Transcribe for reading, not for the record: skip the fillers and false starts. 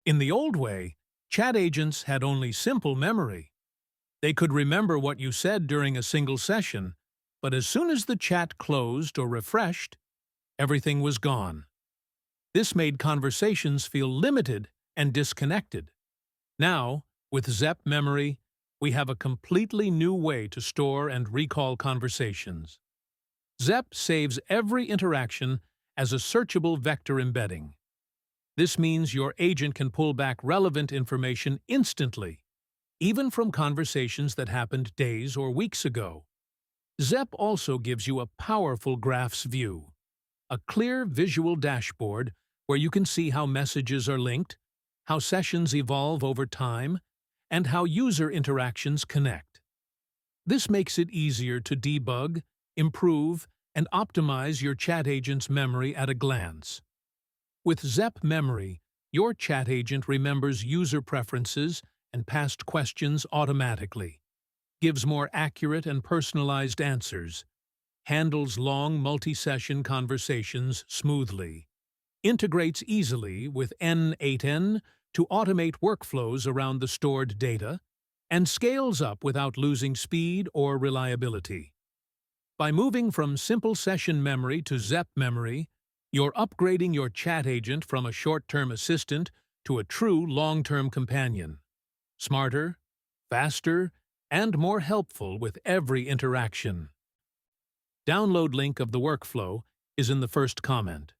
In the old way, chat agents had only simple memory. They could remember what you said during a single session, but as soon as the chat closed or refreshed, everything was gone. This made conversations feel limited and disconnected. Now, with Zep Memory, we have a completely new way to store and recall conversations. Zep saves every interaction as a searchable vector embedding. This means your agent can pull back relevant information instantly, even from conversations that happened days or weeks ago. Zep also gives you a powerful graphs view, a clear visual dashboard where you can see how messages are linked, how sessions evolve over time, and how user interactions connect. This makes it easier to debug, improve, and optimize your chat agent's memory at a glance. With Zep Memory, your chat agent remembers user preferences and past questions automatically, gives more accurate and personalized answers, handles long multi-session conversations smoothly, integrates easily with n8n to automate workflows around the stored data, and scales up without losing speed or reliability. By moving from simple session memory to Zep Memory, you're upgrading your chat agent from a short-term assistant to a true long-term companion. Smarter, faster, and more helpful with every interaction. Download link of the workflow is in the first comment.